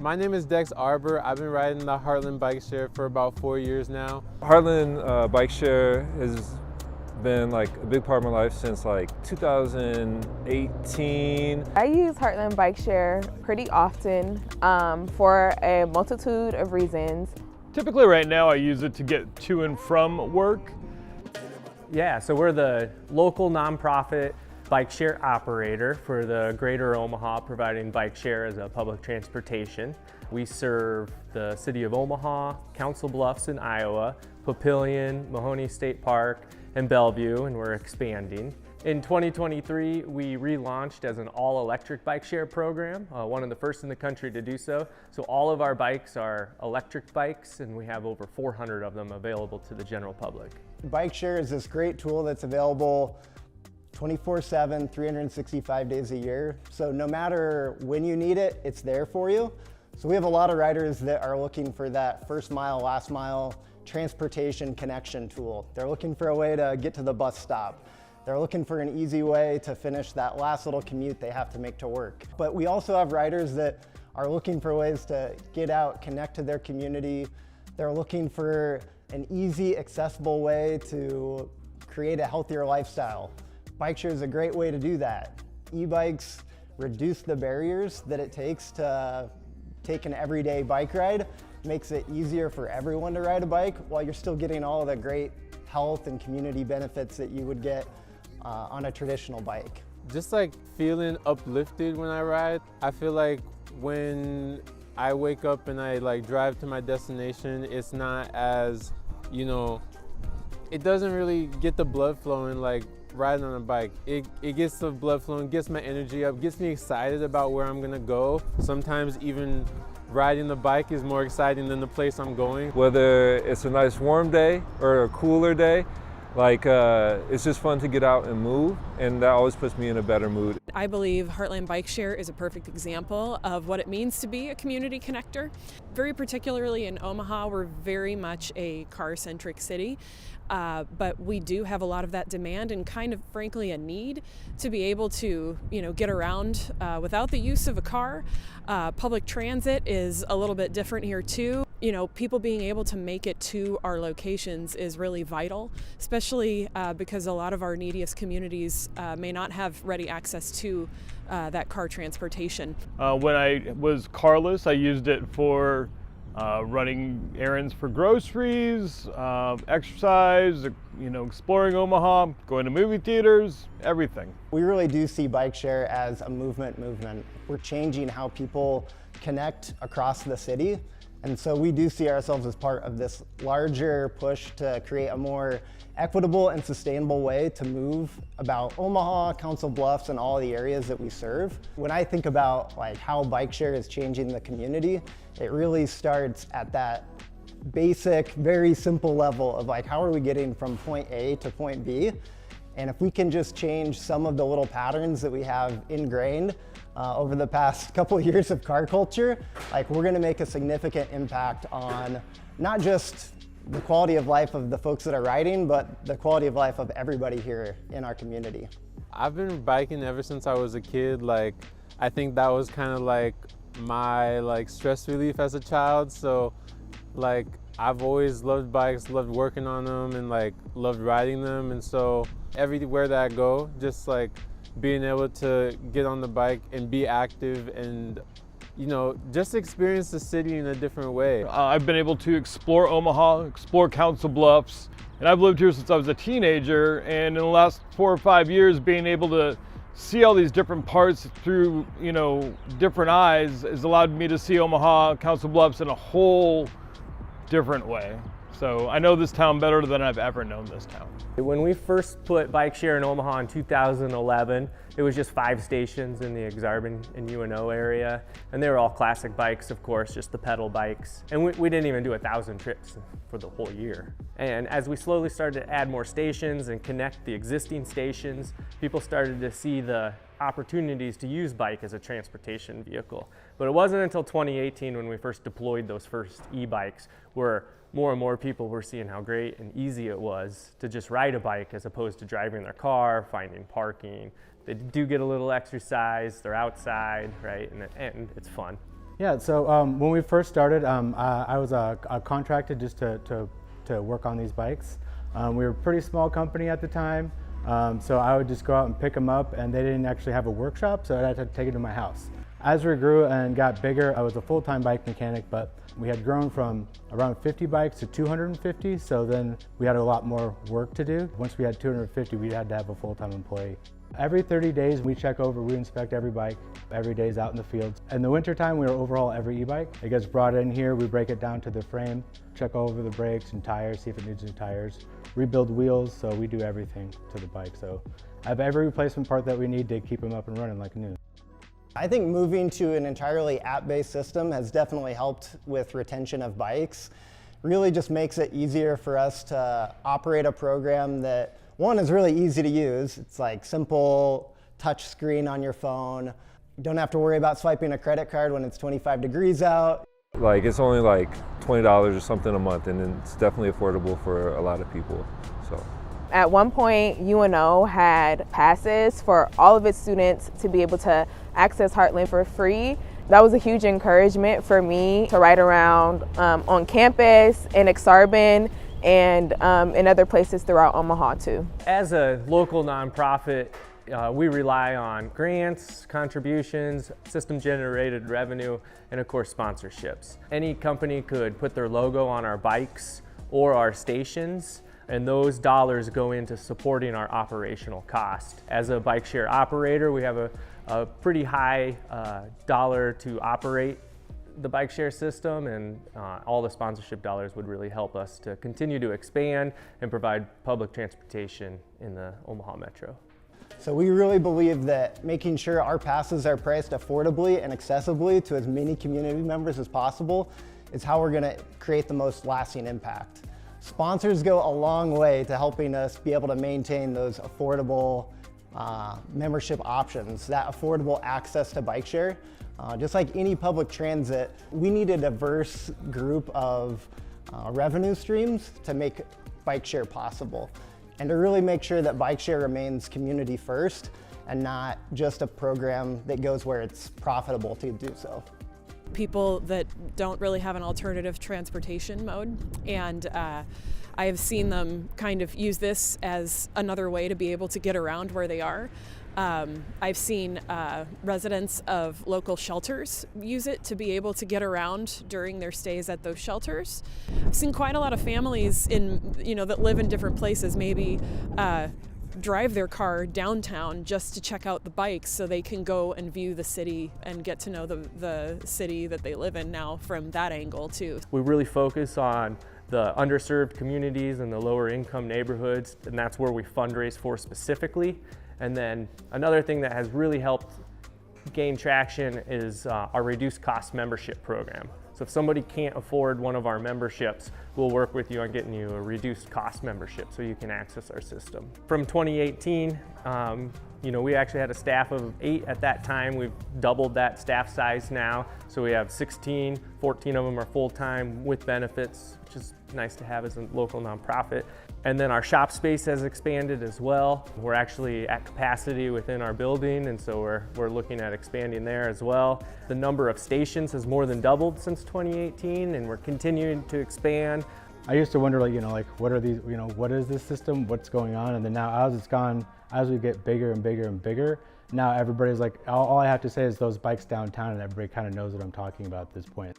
My name is Dex Arbor. I've been riding the Heartland bike share for about 4 years now. Heartland bike share has been like a big part of my life since like 2018. I use Heartland bike share pretty often for a multitude of reasons. Typically right now I use it to get to and from work. Yeah, so we're the local nonprofit bike share operator for the Greater Omaha, providing bike share as a public transportation. We serve the city of Omaha, Council Bluffs in Iowa, Papillion, Mahoney State Park, and Bellevue, and we're expanding. In 2023, we relaunched as an all-electric bike share program, one of the first in the country to do so. So all of our bikes are electric bikes, and we have over 400 of them available to the general public. Bike share is this great tool that's available 24/7, 365 days a year. So no matter when you need it, it's there for you. So we have a lot of riders that are looking for that first mile, last mile transportation connection tool. They're looking for a way to get to the bus stop. They're looking for an easy way to finish that last little commute they have to make to work. But we also have riders that are looking for ways to get out, connect to their community. They're looking for an easy, accessible way to create a healthier lifestyle. Bike share is a great way to do that. E-bikes reduce the barriers that it takes to take an everyday bike ride, makes it easier for everyone to ride a bike while you're still getting all the great health and community benefits that you would get on a traditional bike. Just like feeling uplifted when I ride. I feel like when I wake up and I like drive to my destination, it's not as, it doesn't really get the blood flowing like riding on a bike. It gets the blood flowing, gets my energy up, gets me excited about where I'm gonna go. Sometimes even riding the bike is more exciting than the place I'm going. Whether it's a nice warm day or a cooler day, it's just fun to get out and move, and that always puts me in a better mood. I believe Heartland Bike Share is a perfect example of what it means to be a community connector. Very particularly in Omaha, we're very much a car-centric city, but we do have a lot of that demand and kind of frankly a need to be able to get around without the use of a car. Public transit is a little bit different here too. People being able to make it to our locations is really vital, especially because a lot of our neediest communities may not have ready access to that car transportation. When I was carless, I used it for running errands for groceries, exercise, exploring Omaha, going to movie theaters, everything. We really do see bike share as a movement. We're changing how people connect across the city. And so we do see ourselves as part of this larger push to create a more equitable and sustainable way to move about Omaha, Council Bluffs, and all the areas that we serve. When I think about how bike share is changing the community, it really starts at that basic, very simple level of how are we getting from point A to point B? And if we can just change some of the little patterns that we have ingrained over the past couple of years of car culture, we're gonna make a significant impact on not just the quality of life of the folks that are riding, but the quality of life of everybody here in our community. I've been biking ever since I was a kid. I think that was kind of my stress relief as a child. So I've always loved bikes, loved working on them, and loved riding them. And so everywhere that I go, just being able to get on the bike and be active and just experience the city in a different way. I've been able to explore Omaha, explore Council Bluffs, and I've lived here since I was a teenager, and in the last 4 or 5 years being able to see all these different parts through different eyes has allowed me to see Omaha, Council Bluffs in a whole different way. So I know this town better than I've ever known this town. When we first put bike share in Omaha in 2011, it was just 5 stations in the Exarban and UNO area. And they were all classic bikes, of course, just the pedal bikes. And we didn't even do 1,000 trips for the whole year. And as we slowly started to add more stations and connect the existing stations, people started to see the opportunities to use bike as a transportation vehicle. But it wasn't until 2018 when we first deployed those first e-bikes where more and more people were seeing how great and easy it was to just ride a bike as opposed to driving their car, finding parking. They do get a little exercise, they're outside, right? And it's fun. Yeah, so when we first started, I was contracted just to work on these bikes. We were a pretty small company at the time, so I would just go out and pick them up, and they didn't actually have a workshop, so I had to take it to my house. As we grew and got bigger, I was a full-time bike mechanic, but we had grown from around 50 bikes to 250, so then we had a lot more work to do. Once we had 250, we had to have a full-time employee. Every 30 days, we check over, we inspect every bike, every day is out in the fields. In the wintertime, we overhaul every e-bike. It gets brought in here, we break it down to the frame, check over the brakes and tires, see if it needs new tires, rebuild wheels, so we do everything to the bike. So I have every replacement part that we need to keep them up and running like new. I think moving to an entirely app-based system has definitely helped with retention of bikes. Really just makes it easier for us to operate a program that, one, is really easy to use. It's like simple touch screen on your phone. You don't have to worry about swiping a credit card when it's 25 degrees out. Like it's only like $20 or something a month, and it's definitely affordable for a lot of people. So. At one point, UNO had passes for all of its students to be able to access Heartland for free. That was a huge encouragement for me to ride around on campus, in Exarban, and in other places throughout Omaha too. As a local nonprofit, we rely on grants, contributions, system-generated revenue, and of course sponsorships. Any company could put their logo on our bikes or our stations, and those dollars go into supporting our operational cost. As a bike share operator, we have a pretty high dollar to operate the bike share system, and all the sponsorship dollars would really help us to continue to expand and provide public transportation in the Omaha Metro. So we really believe that making sure our passes are priced affordably and accessibly to as many community members as possible is how we're going to create the most lasting impact. Sponsors go a long way to helping us be able to maintain those affordable membership options, that affordable access to bike share. Just like any public transit, we need a diverse group of revenue streams to make bike share possible, and to really make sure that bike share remains community first and not just a program that goes where it's profitable to do so. People that don't really have an alternative transportation mode, and I have seen them kind of use this as another way to be able to get around where they are. I've seen residents of local shelters use it to be able to get around during their stays at those shelters. I've seen quite a lot of families that live in different places maybe drive their car downtown just to check out the bikes so they can go and view the city and get to know the city that they live in now from that angle too. We really focus on the underserved communities and the lower income neighborhoods, and that's where we fundraise for specifically. And then another thing that has really helped gain traction is our reduced cost membership program. So if somebody can't afford one of our memberships, we'll work with you on getting you a reduced cost membership so you can access our system. From 2018, we actually had a staff of 8 at that time. We've doubled that staff size now. So we have 16, 14 of them are full-time with benefits, which is nice to have as a local nonprofit. And then our shop space has expanded as well. We're actually at capacity within our building, and so we're looking at expanding there as well. The number of stations has more than doubled since 2018, and we're continuing to expand. I used to wonder, what are these, what is this system, what's going on? And then now as we get bigger and bigger and bigger, now everybody's like, all I have to say is those bikes downtown, and everybody kind of knows what I'm talking about at this point.